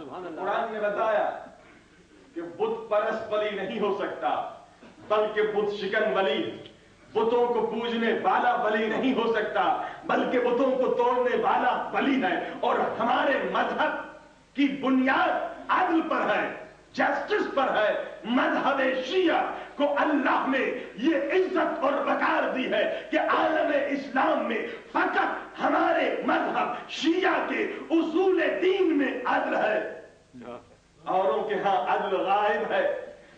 قرآن نے بتایا کہ بت پرست ولی نہیں ہو سکتا بلکہ بت شکن ولی، بتوں کو پوجنے والا ولی نہیں ہو سکتا بلکہ بتوں کو توڑنے والا ولی ہے۔ اور ہمارے مذہب کی بنیاد عدل پر ہے، جسٹس پر ہے۔ مذہب شیعہ کو اللہ نے یہ عزت اور وقار دی ہے کہ عالم اسلام میں فقط ہمارے مذہب شیعہ کے اصول دین میں عدل ہے، اوروں کے ہاں عدل غائب ہے۔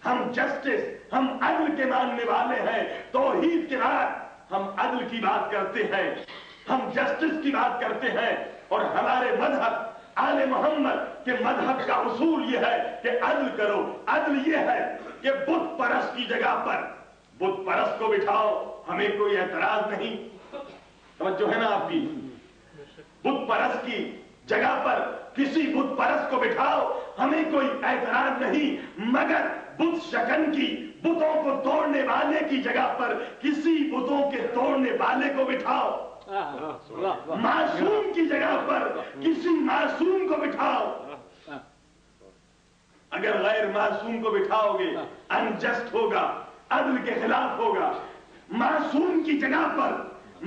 ہم جسٹس، ہم عدل کے ماننے والے ہیں۔ توحید کے بعد ہم عدل کی بات کرتے ہیں، ہم جسٹس کی بات کرتے ہیں، اور ہمارے مذہب آل محمد کے مذہب کا اصول یہ ہے کہ عدل کرو۔ عدل یہ ہے کہ بت پرست کی جگہ پر بت پرست کو بٹھاؤ، ہمیں کوئی اعتراض نہیں۔ توجہ ہے نا آپ کی؟ بت پرست کی جگہ پر کسی بت پرست کو بٹھاؤ، ہمیں کوئی اعتراض نہیں، مگر بت شکن کی، بتوں کو توڑنے والے کی جگہ پر کسی بتوں کے توڑنے والے کو بٹھاؤ، معصوم کی جگہ پر کسی معصوم کو بٹھاؤ۔ اگر غیر معصوم کو بٹھاؤ گے انجسٹ ہوگا، عدل کے خلاف ہوگا۔ معصوم کی جگہ پر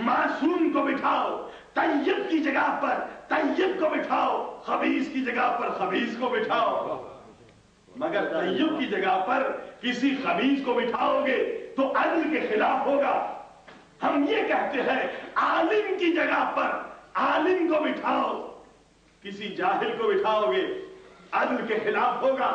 معصوم کو بٹھاؤ، طیب کی جگہ پر طیب کو بٹھاؤ، خبیث کی جگہ پر خبیث کو بٹھاؤ۔ مگر طیب کی جگہ پر کسی خبیث کو بٹھاؤ گے تو عدل کے خلاف ہوگا۔ ہم یہ کہتے ہیں عالم کی جگہ پر عالم کو بٹھاؤ، کسی جاہل کو بٹھاؤ گے عدل کے خلاف ہوگا۔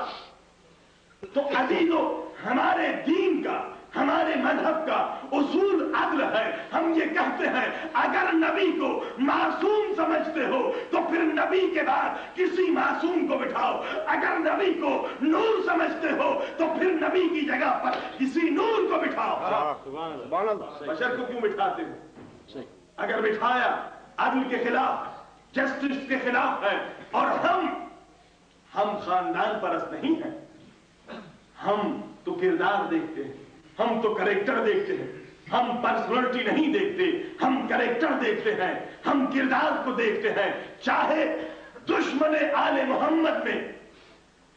تو عزیزو، ہمارے دین کا، ہمارے مذہب کا اصول عدل ہے۔ ہم یہ کہتے ہیں اگر نبی کو معصوم سمجھتے ہو تو پھر نبی کے بعد کسی معصوم کو بٹھاؤ، اگر نبی کو نور سمجھتے ہو تو پھر نبی کی جگہ پر کسی نور کو بٹھاؤ۔ بشر کو کیوں بٹھاتے ہو؟ اگر بٹھایا عدل کے خلاف، جسٹس کے خلاف ہے۔ اور ہم خاندان پرست نہیں ہیں، ہم تو کردار دیکھتے ہیں، ہم تو کریکٹر دیکھتے ہیں، ہم پرسنالٹی نہیں دیکھتے، ہم کریکٹر دیکھتے ہیں، ہم کردار کو دیکھتے ہیں۔ چاہے دشمن آل محمد میں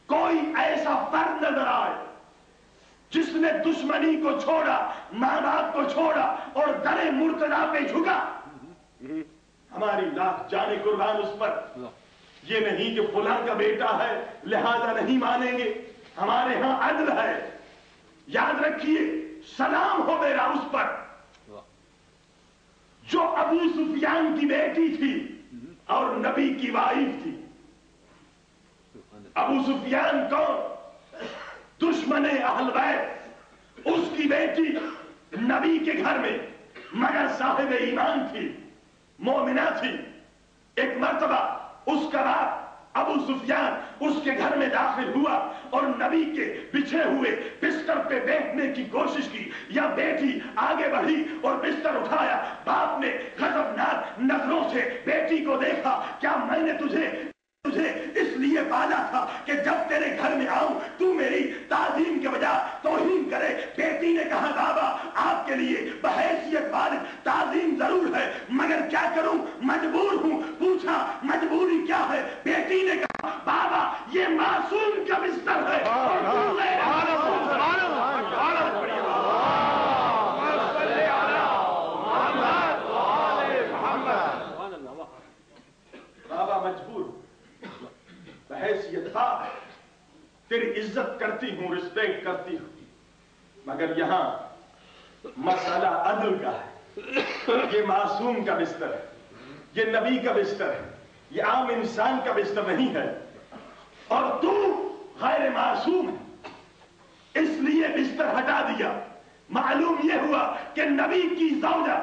کوئی ایسا فرد نظر آئے جس نے دشمنی کو چھوڑا، ماں باپ کو چھوڑا اور در مرتضیٰ پہ جھکا، ہماری لاکھ جانیں قربان اس پر۔ یہ نہیں کہ فلاں کا بیٹا ہے لہذا نہیں مانیں گے، ہمارے ہاں عدل ہے۔ یاد رکھیے، سلام ہو میرا اس پر جو ابو سفیان کی بیٹی تھی اور نبی کی وائف تھی۔ ابو سفیان کون؟ دشمن اہل بیت، اس کی بیٹی نبی کے گھر میں مگر صاحب ایمان تھی، مومنہ تھی۔ ایک مرتبہ اس کا باپ ابو سفیان اس کے گھر میں داخل ہوا اور نبی کے بچھے ہوئے بستر پہ بیٹھنے کی کوشش کی، یا بیٹی آگے بڑھی اور بستر اٹھایا۔ باپ نے غضبناک نظروں سے بیٹی کو دیکھا، کیا میں نے تجھے اس لیے پالا تھا کہ جب تیرے گھر میں آؤں تو میری تعظیم کے بجائے توہین کرے؟ بیٹی نے کہا بابا آپ کے لیے بحیثیت والد تعظیم ضرور ہے مگر کیا کروں، مجبور ہوں۔ پوچھا مجبوری کیا ہے؟ بیٹی نے کہا بابا یہ معصوم کا بستر ہے اور تم غیر معصوم۔ بابا مجبور، بحیثیت تیری عزت کرتی ہوں، رسپیکٹ کرتی ہوں، مگر یہاں مسئلہ عدل کا ہے۔ یہ معصوم کا بستر ہے، یہ نبی کا بستر ہے، یہ عام انسان کا بستر نہیں ہے، اور تو غیر معصوم ہے، اس لیے بستر ہٹا دیا۔ معلوم یہ ہوا کہ نبی کی زوجہ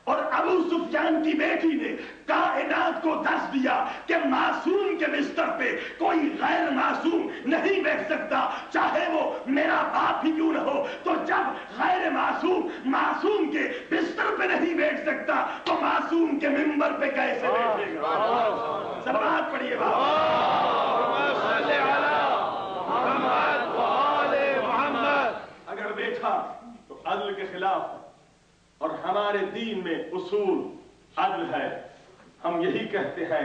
اور ابو سفیان کی بیٹی نے کائنات کو دس دیا کہ معصوم کے بستر پہ کوئی غیر معصوم نہیں بیٹھ سکتا، چاہے وہ میرا باپ ہی کیوں نہ ہو۔ تو جب غیر معصوم معصوم کے بستر پہ نہیں بیٹھ سکتا تو معصوم کے منبر پہ کیسے بیٹھے گا؟ سبات پڑھیے اگر بیٹھا تو عدل کے خلاف، اور ہمارے دین میں اصول عدل ہے۔ ہم یہی کہتے ہیں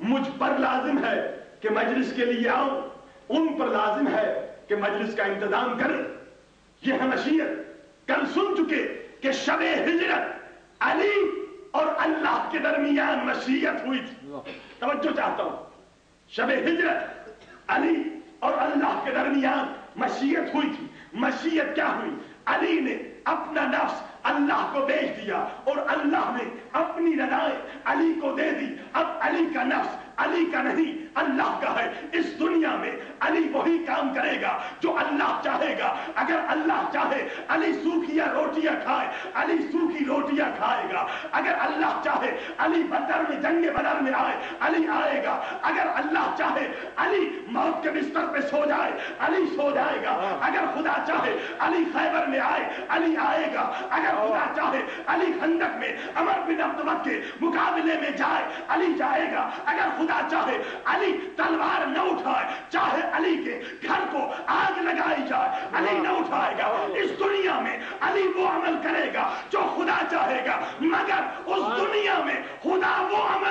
مجھ پر لازم ہے کہ مجلس کے لیے آؤں، ان پر لازم ہے کہ مجلس کا انتظام کریں. یہ ہے مشیت. کل سن چکے کہ شب ہجرت علی اور اللہ کے درمیان مشیت ہوئی تھی. توجہ چاہتا ہوں، شب ہجرت علی اور اللہ کے درمیان مشیت ہوئی تھی. مشیت کیا ہوئی؟ علی نے اپنا نفس اللہ کو بیچ دیا اور اللہ نے اپنی رضائیں علی کو دے دی. اب علی کا نفس علی کا نہیں اللہ کا ہے. اس دنیا میں علی وہی کام کرے گا جو اللہ چاہے گا. اگر اللہ چاہے علی سوکھیاں روٹیاں کھائے، علی سوکھی روٹیاں کھائے گا. اگر اللہ چاہے علی بدر میں جنگ بدر میں آئے، علی آئے گا. اگر اللہ چاہے علی موت کے بستر پہ سو جائے، علی سو جائے گا. اگر خدا چاہے علی خیبر میں آئے، علی آئے گا. اگر خدا چاہے علی خندق میں عمر بن عبدالوت کے مقابلے میں جائے، علی جائے گا. اگر خدا چاہے علی تلوار نہ اٹھائے، چاہے علی کے گھر کو آگ لگائی جائے، علی نہ اٹھائے گا. اس دنیا میں علی وہ عمل کرے گا جو خدا چاہے گا، مگر اس دنیا میں خدا وہ عمل